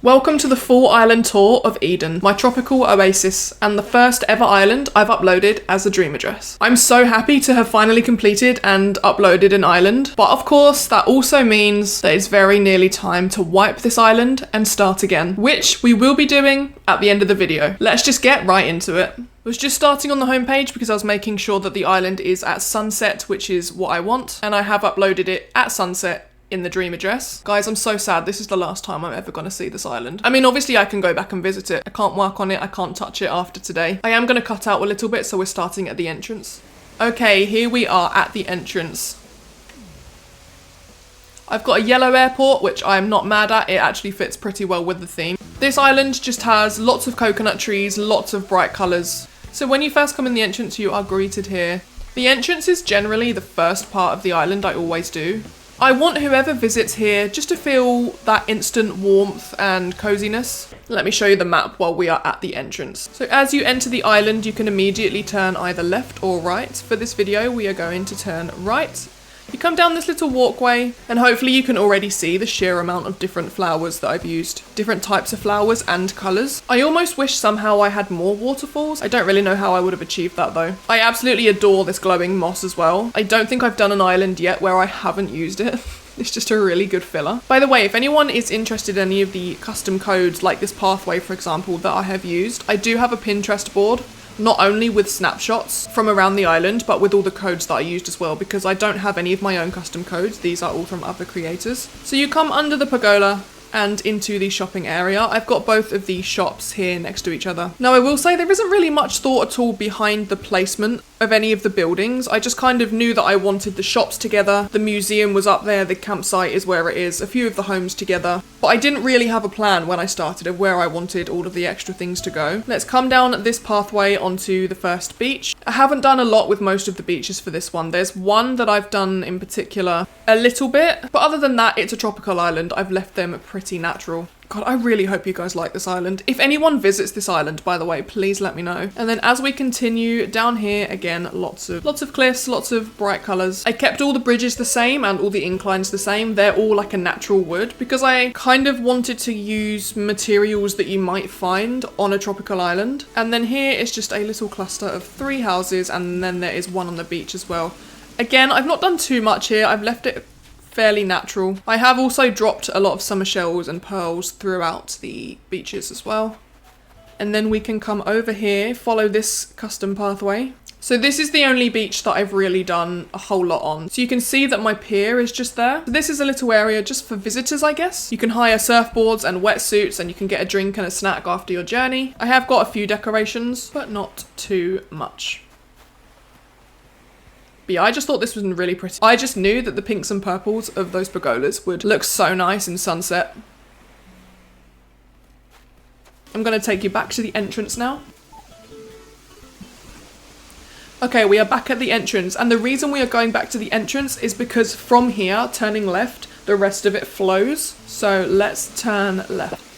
Welcome to the full island tour of Eden, my tropical oasis, and the first ever island I've uploaded as a dream address. I'm so happy to have finally completed and uploaded an island, but of course that also means that it's very nearly time to wipe this island and start again, which we will be doing at the end of the video. Let's just get right into it. I was just starting on the homepage because I was making sure that the island is at sunset, which is what I want, and I have uploaded it at sunset in the dream address. Guys, I'm so sad. This is the last time I'm ever going to see this island. I mean, obviously I can go back and visit it. I can't work on it. I can't touch it after today. I am going to cut out a little bit, so we're starting at the entrance. Okay, here we are at the entrance. I've got a yellow airport, which I'm not mad at. It actually fits pretty well with the theme. This island just has lots of coconut trees, lots of bright colours. So when you first come in the entrance, you are greeted here. The entrance is generally the first part of the island. I always do. I want whoever visits here just to feel that instant warmth and coziness. Let me show you the map while we are at the entrance. So as you enter the island, you can immediately turn either left or right. For this video, we are going to turn right. You come down this little walkway and hopefully you can already see the sheer amount of different flowers that I've used. Different types of flowers and colours. I almost wish somehow I had more waterfalls. I don't really know how I would have achieved that though. I absolutely adore this glowing moss as well. I don't think I've done an island yet where I haven't used it. It's just a really good filler. By the way, if anyone is interested in any of the custom codes like this pathway for example that I have used, I do have a Pinterest board. Not only with snapshots from around the island, but with all the codes that I used as well, because I don't have any of my own custom codes. These are all from other creators. So you come under the pergola and into the shopping area. I've got both of these shops here next to each other. Now I will say there isn't really much thought at all behind the placement of any of the buildings. I just kind of knew that I wanted the shops together. The museum was up there, the campsite is where it is, a few of the homes together. But I didn't really have a plan when I started of where I wanted all of the extra things to go. Let's come down this pathway onto the first beach. I haven't done a lot with most of the beaches for this one. There's one that I've done in particular a little bit, but other than that, it's a tropical island. I've left them pretty natural. God, I really hope you guys like this island. If anyone visits this island, by the way, please let me know. And then as we continue down here, again, lots of cliffs, lots of bright colours. I kept all the bridges the same and all the inclines the same. They're all like a natural wood because I kind of wanted to use materials that you might find on a tropical island. And then here is just a little cluster of 3 houses, and then there is one on the beach as well. Again, I've not done too much here. I've left it fairly natural. I have also dropped a lot of summer shells and pearls throughout the beaches as well. And then we can come over here, follow this custom pathway. So this is the only beach that I've really done a whole lot on. So you can see that my pier is just there. So this is a little area just for visitors, I guess. You can hire surfboards and wetsuits and you can get a drink and a snack after your journey. I have got a few decorations, but not too much. But yeah, I just thought this was really pretty. I just knew that the pinks and purples of those pergolas would look so nice in sunset. I'm going to take you back to the entrance now. Okay, we are back at the entrance, and the reason we are going back to the entrance is because from here, turning left, the rest of it flows. So let's turn left.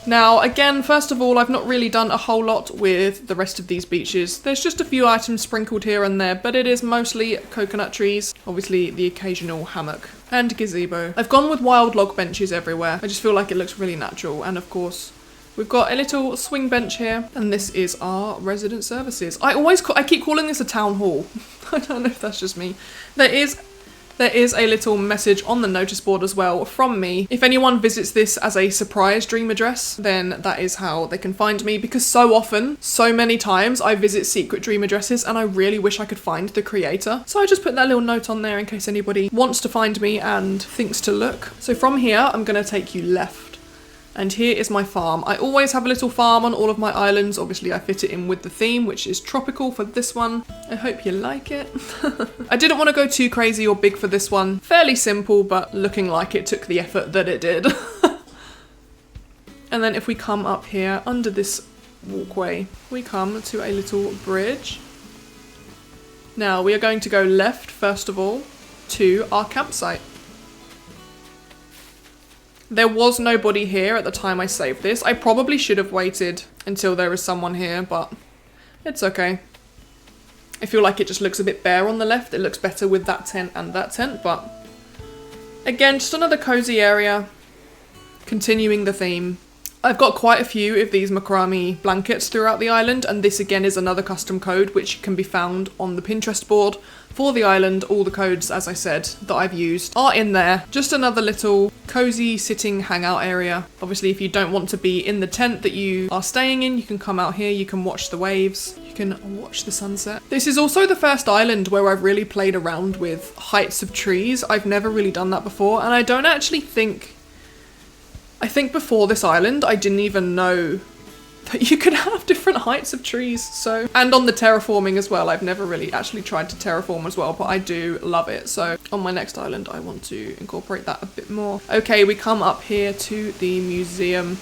Now, again, first of all, I've not really done a whole lot with the rest of these beaches. There's just a few items sprinkled here and there, but it is mostly coconut trees, obviously the occasional hammock and gazebo. I've gone with wild log benches everywhere. I just feel like it looks really natural. And of course, we've got a little swing bench here, and this is our resident services. I keep calling this a town hall. I don't know if that's just me. There is a little message on the notice board as well from me. If anyone visits this as a surprise dream address, then that is how they can find me, because so often, so many times, I visit secret dream addresses and I really wish I could find the creator. So I just put that little note on there in case anybody wants to find me and thinks to look. So from here, I'm going to take you left. And here is my farm. I always have a little farm on all of my islands. Obviously, I fit it in with the theme, which is tropical for this one. I hope you like it. I didn't want to go too crazy or big for this one. Fairly simple, but looking like it took the effort that it did. And then if we come up here under this walkway, we come to a little bridge. Now, we are going to go left, first of all, to our campsite. There was nobody here at the time I saved this. I probably should have waited until there is someone here, but it's okay. I feel like it just looks a bit bare on the left. It looks better with that tent and that tent, but again, just another cozy area. Continuing the theme. I've got quite a few of these macrame blankets throughout the island, and this again is another custom code which can be found on the Pinterest board for the island. All the codes, as I said, that I've used are in there. Just another little cozy sitting hangout area. Obviously, if you don't want to be in the tent that you are staying in, you can come out here, you can watch the waves, you can watch the sunset. This is also the first island where I've really played around with heights of trees. I've never really done that before, and I don't actually think... I think before this island, I didn't even know that you could have different heights of trees, so... And on the terraforming as well, I've never really actually tried to terraform as well, but I do love it, so on my next island, I want to incorporate that a bit more. Okay, we come up here to the museum.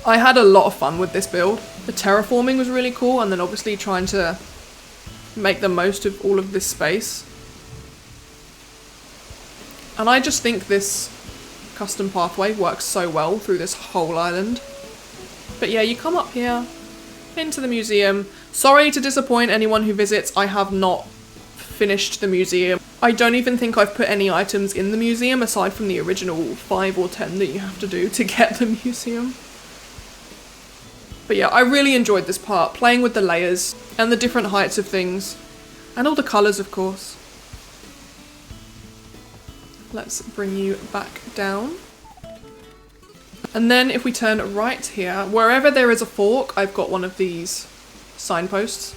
I had a lot of fun with this build. The terraforming was really cool, and then obviously trying to make the most of all of this space. And I just think this custom pathway works so well through this whole island. But yeah, you come up here into the museum. Sorry to disappoint anyone who visits, I have not finished the museum. I don't even think I've put any items in the museum aside from the original 5 or 10 that you have to do to get the museum. But yeah, I really enjoyed this part, playing with the layers and the different heights of things and all the colours, of course. Let's bring you back down. And then if we turn right here, wherever there is a fork, I've got one of these signposts.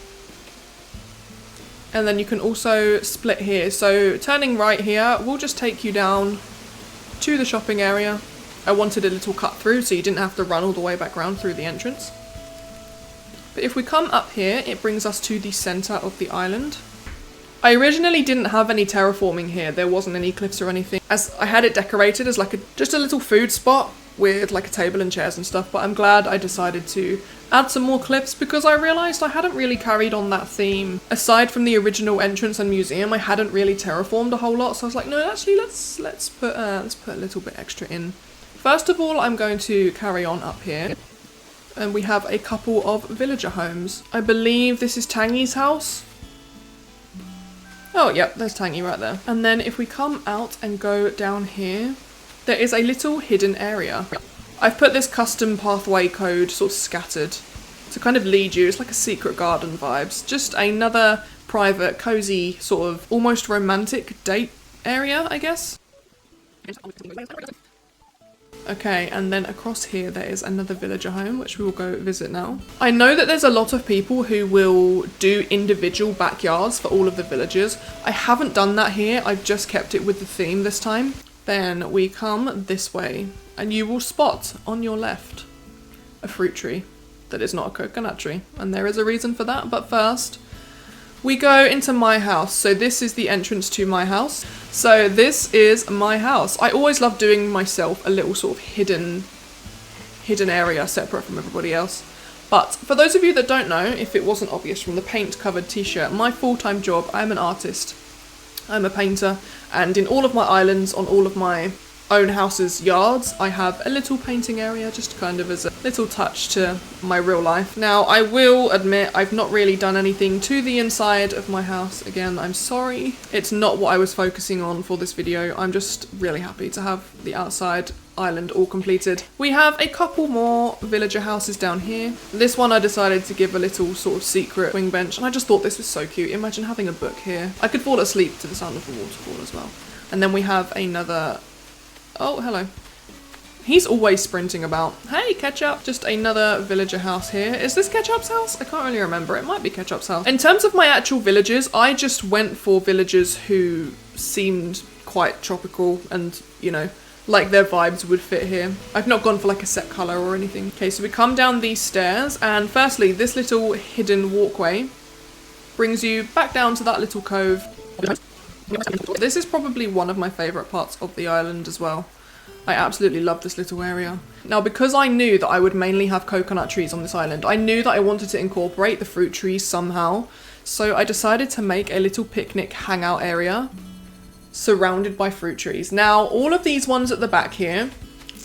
And then you can also split here. So turning right here will just take you down to the shopping area. I wanted a little cut through so you didn't have to run all the way back round through the entrance. But if we come up here, it brings us to the centre of the island. I originally didn't have any terraforming here, there wasn't any cliffs or anything, as I had it decorated as like just a little food spot with like a table and chairs and stuff, but I'm glad I decided to add some more cliffs because I realised I hadn't really carried on that theme. Aside from the original entrance and museum, I hadn't really terraformed a whole lot, so I was like, no, actually let's put a little bit extra in. First of all, I'm going to carry on up here, and we have a couple of villager homes. I believe this is Tangy's house. Oh, yep, there's Tangy right there. And then if we come out and go down here, there is a little hidden area. I've put this custom pathway code sort of scattered to kind of lead you. It's like a secret garden vibes. Just another private, cozy, sort of almost romantic date area, I guess. Okay, and then across here there is another villager home, which we will go visit now. I know that there's a lot of people who will do individual backyards for all of the villagers. I haven't done that here, I've just kept it with the theme this time. Then we come this way, and you will spot on your left a fruit tree that is not a coconut tree, and there is a reason for that, but first we go into my house. So this is the entrance to my house. So this is my house. I always love doing myself a little sort of hidden area separate from everybody else. But for those of you that don't know, if it wasn't obvious from the paint covered t-shirt, my full-time job, I'm an artist. I'm a painter, and in all of my islands, on all of my own house's yards, I have a little painting area just kind of as a little touch to my real life. Now, I will admit I've not really done anything to the inside of my house. Again, I'm sorry. It's not what I was focusing on for this video. I'm just really happy to have the outside island all completed. We have a couple more villager houses down here. This one I decided to give a little sort of secret wing bench, and I just thought this was so cute. Imagine having a book here. I could fall asleep to the sound of the waterfall as well. And then we have another... Oh, hello. He's always sprinting about. Hey, Ketchup! Just another villager house here. Is this Ketchup's house? I can't really remember. It might be Ketchup's house. In terms of my actual villagers, I just went for villagers who seemed quite tropical and, you know, like their vibes would fit here. I've not gone for like a set colour or anything. Okay, so we come down these stairs, and firstly, this little hidden walkway brings you back down to that little cove. This is probably one of my favourite parts of the island as well. I absolutely love this little area. Now, because I knew that I would mainly have coconut trees on this island, I knew that I wanted to incorporate the fruit trees somehow. So I decided to make a little picnic hangout area surrounded by fruit trees. Now, all of these ones at the back here,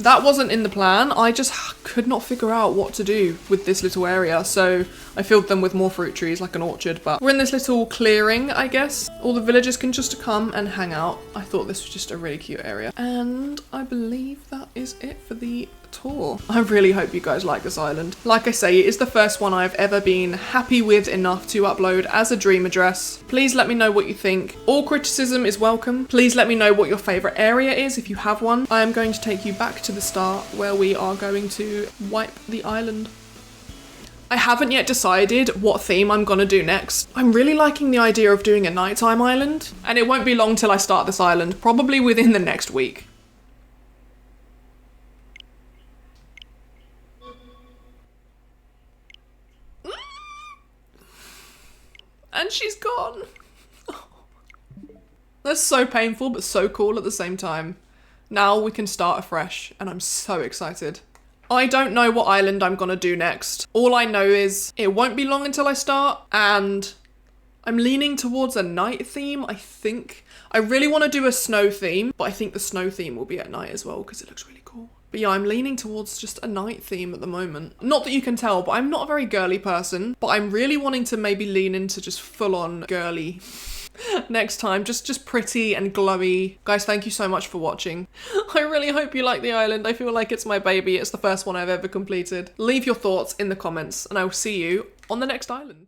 that wasn't in the plan. I just could not figure out what to do with this little area. So I filled them with more fruit trees like an orchard, but we're in this little clearing, I guess. All the villagers can just come and hang out. I thought this was just a really cute area. And I believe that is it for the tour. I really hope you guys like this island. Like I say, it is the first one I've ever been happy with enough to upload as a dream address. Please let me know what you think. All criticism is welcome. Please let me know what your favourite area is if you have one. I am going to take you back to the start where we are going to wipe the island. I haven't yet decided what theme I'm gonna do next. I'm really liking the idea of doing a nighttime island, and it won't be long till I start this island, probably within the next week. And she's gone. That's so painful, but so cool at the same time. Now we can start afresh, and I'm so excited. I don't know what island I'm gonna do next. All I know is it won't be long until I start, and I'm leaning towards a night theme, I think. I really want to do a snow theme, but I think the snow theme will be at night as well because it looks really cool. But yeah, I'm leaning towards just a night theme at the moment. Not that you can tell, but I'm not a very girly person, but I'm really wanting to maybe lean into just full-on girly next time. Just pretty and glowy. Guys, thank you so much for watching. I really hope you like the island. I feel like it's my baby. It's the first one I've ever completed. Leave your thoughts in the comments, and I will see you on the next island.